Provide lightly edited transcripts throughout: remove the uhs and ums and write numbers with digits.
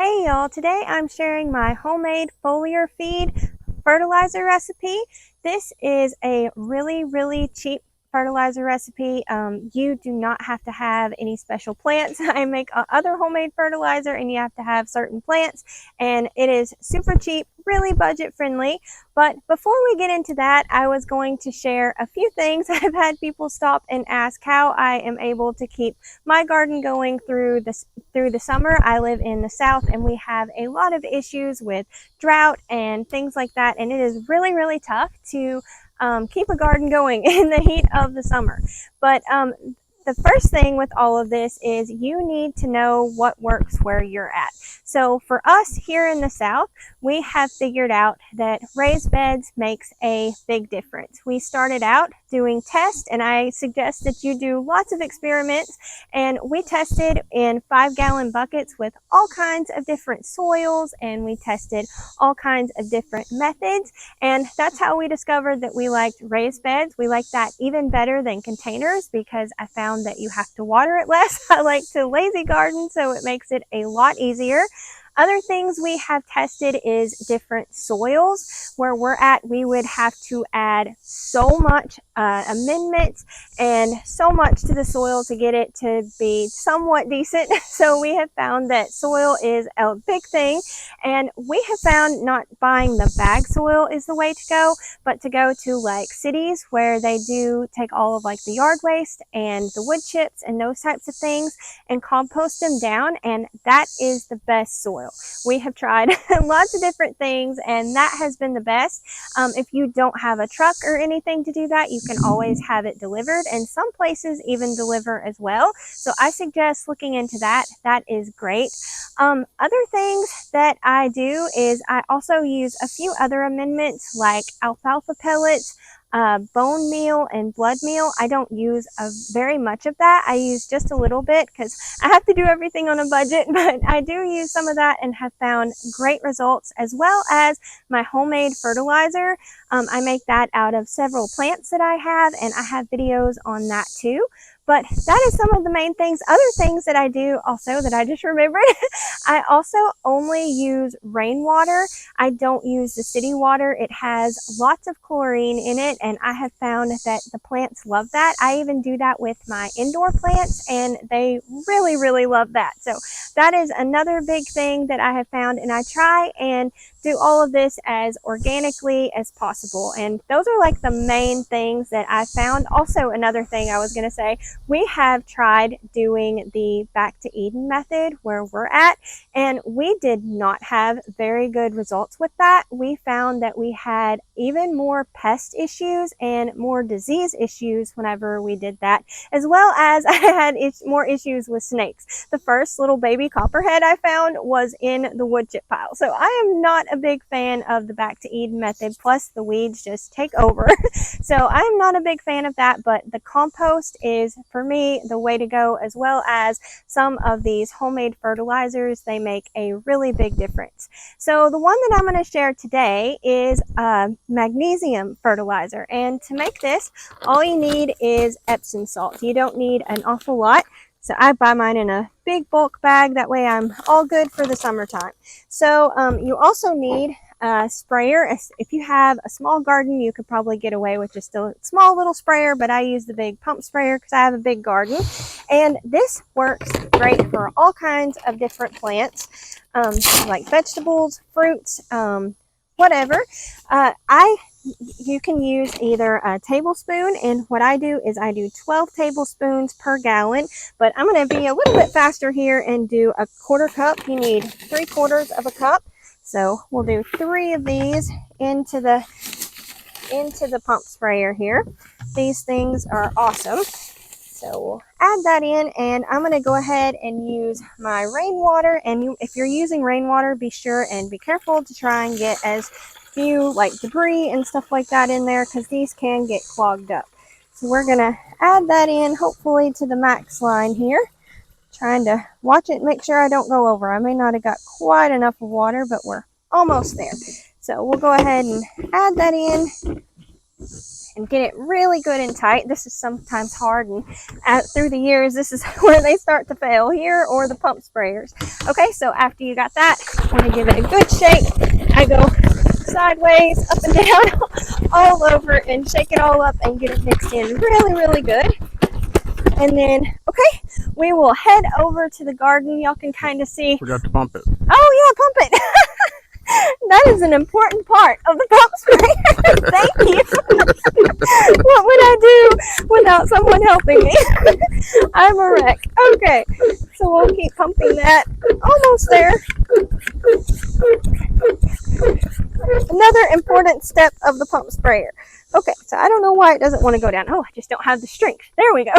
Hey y'all, today I'm sharing my homemade foliar feed fertilizer recipe. This is a really cheap fertilizer recipe. You do not have to have any special plants. I make other homemade fertilizer and you have to have certain plants, and it is super cheap, really budget friendly. But before we get into that, I was going to share a few things. I've had people stop and ask how I am able to keep my garden going through the summer. I live in the South and we have a lot of issues with drought and things like that, and it is really tough to keep a garden going in the heat of the summer. But the first thing with all of this is you need to know what works where you're at. So for us here in the South, we have figured out that raised beds makes a big difference. We started out doing tests, and I suggest that you do lots of experiments, and we tested in 5-gallon buckets with all kinds of different soils, and we tested all kinds of different methods, and that's how we discovered that we liked raised beds. We like that even better than containers because I found that you have to water it less. I like to lazy garden, so it makes it a lot easier. Other things we have tested is different soils. Where we're at, we would have to add so much amendments and so much to the soil to get it to be somewhat decent. So we have found that soil is a big thing, and we have found not buying the bag soil is the way to go, but to go to like cities where they do take all of like the yard waste and the wood chips and those types of things and compost them down, and that is the best soil. We have tried lots of different things, and that has been the best. If you don't have a truck or anything to do that, you can always have it delivered, and some places even deliver as well. So I suggest looking into that. That is great. Other things that I do is I also use a few other amendments like alfalfa pellets, bone meal, and blood meal. I don't use very much of that. I use just a little bit because I have to do everything on a budget, but I do use some of that and have found great results, as well as my homemade fertilizer. I make that out of several plants that I have, and I have videos on that too. But that is some of the main things. Other things that I do also that I just remembered, I also only use rainwater. I don't use the city water. It has lots of chlorine in it, and I have found that the plants love that. I even do that with my indoor plants, and they really love that. So that is another big thing that I have found, and I try and do all of this as organically as possible. And those are like the main things that I found. Also, another thing I was going to say, we have tried doing the back to Eden method where we're at, and we did not have very good results with that. We found that we had even more pest issues and more disease issues whenever we did that, as well as I had more issues with snakes. The first little baby copperhead I found was in the wood chip pile. So I am not a big fan of the back to Eden method, plus the weeds just take over. So I am not a big fan of that, but the compost is, for me, the way to go, as well as some of these homemade fertilizers. They make a really big difference. So the one that I'm going to share today is magnesium fertilizer, and to make this, all you need is Epsom salt. You don't need an awful lot. So I buy mine in a big bulk bag. That way I'm all good for the summertime. So you also need a sprayer. If you have a small garden, you could probably get away with just a small little sprayer, but I use the big pump sprayer because I have a big garden. And this works great for all kinds of different plants, like vegetables, fruits, whatever. You can use either a tablespoon, and what I do is I do 12 tablespoons per gallon, but I'm going to be a little bit faster here and do a 1/4 cup. You need 3/4 of a cup. So we'll do 3 of these into the pump sprayer here. These things are awesome. So we'll add that in, and I'm going to go ahead and use my rainwater. And if you're using rainwater, be sure and be careful to try and get as few like debris and stuff like that in there, because these can get clogged up. So we're going to add that in, hopefully to the max line here. Trying to watch it, make sure I don't go over. I may not have got quite enough of water, but we're almost there. So we'll go ahead and add that in. and get it really good and tight. This is sometimes hard, and through the years, this is where they start to fail, here or the pump sprayers. Okay, so after you got that, I want to give it a good shake. I go sideways, up and down, all over, and shake it all up and get it mixed in really, really good. And then, okay, we will head over to the garden. Y'all can kind of see. We got to pump it. Oh yeah, pump it. That is an important part of the pump sprayer. Thank you. What would I do without someone helping me? I'm a wreck. Okay, so we'll keep pumping that. Almost there. Another important step of the pump sprayer. Okay, so I don't know why it doesn't want to go down. Oh, I just don't have the strength. There we go.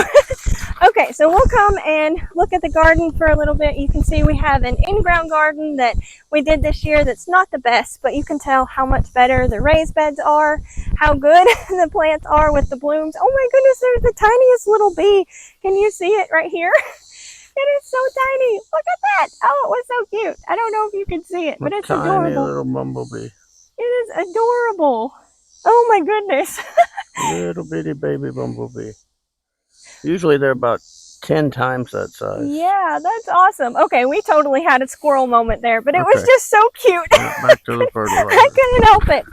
Okay, so we'll come and look at the garden for a little bit. You can see we have an in-ground garden that we did this year that's not the best, but you can tell how much better the raised beds are, how good the plants are with the blooms. Oh my goodness, there's the tiniest little bee. Can you see it right here? It is so tiny. Look at that. Oh, it was so cute. I don't know if you can see it, but it's adorable. Tiny little bumblebee. It is adorable. Oh my goodness. Little bitty baby bumblebee. Usually they're about 10 times that size. Yeah, that's awesome. Okay, we totally had a squirrel moment there, but it was just so cute. Back to the fertilizer. I couldn't help it.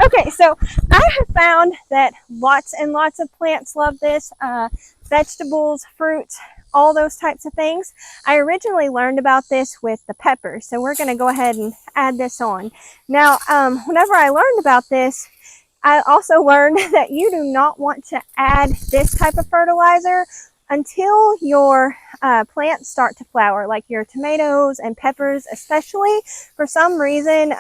Okay, so I have found that lots and lots of plants love this. Vegetables, fruits, all those types of things. I originally learned about this with the peppers, so we're going to go ahead and add this on. Now, whenever I learned about this, I also learned that you do not want to add this type of fertilizer until your plants start to flower, like your tomatoes and peppers especially. For some reason,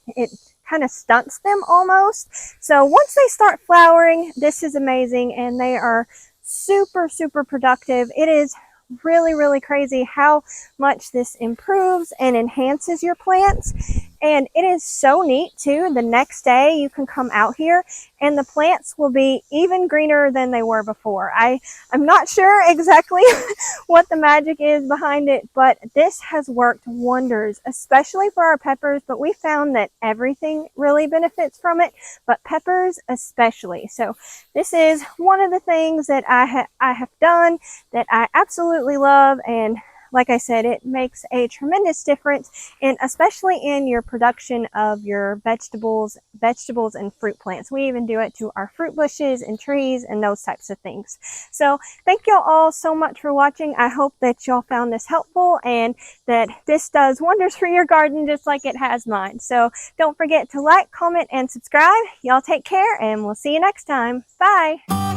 it kind of stunts them almost. So once they start flowering, this is amazing, and they are super, super productive. It is really, really crazy how much this improves and enhances your plants. And it is so neat too. The next day you can come out here and the plants will be even greener than they were before. I'm not sure exactly what the magic is behind it, but this has worked wonders, especially for our peppers. But we found that everything really benefits from it, but peppers especially. So this is one of the things that I have done that I absolutely love, and like I said, it makes a tremendous difference, and especially in your production of your vegetables and fruit plants. We even do it to our fruit bushes and trees and those types of things. So thank y'all all so much for watching. I hope that y'all found this helpful and that this does wonders for your garden just like it has mine. So don't forget to like, comment, and subscribe. Y'all take care, and we'll see you next time. Bye.